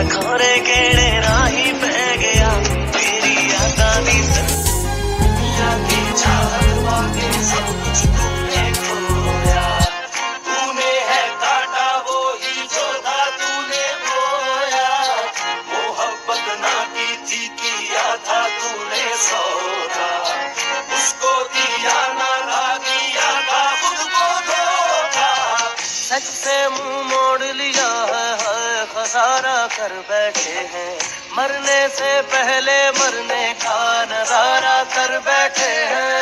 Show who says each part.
Speaker 1: खोरे केड़े राही पै गया तेरी यादां दी दुनिया की चाहत वाके सब कुछ तूने खोया। तूने है काटा वो ही जो था तूने बोया। मोहब्बत ना की थी किया था तूने सौदा। उसको दिया ना था दिया था खुद को धोखा। सच से मुंह मोड़ लिया है खसारा कर बैठे हैं। मरने से पहले मरने का नजारा कर बैठे हैं।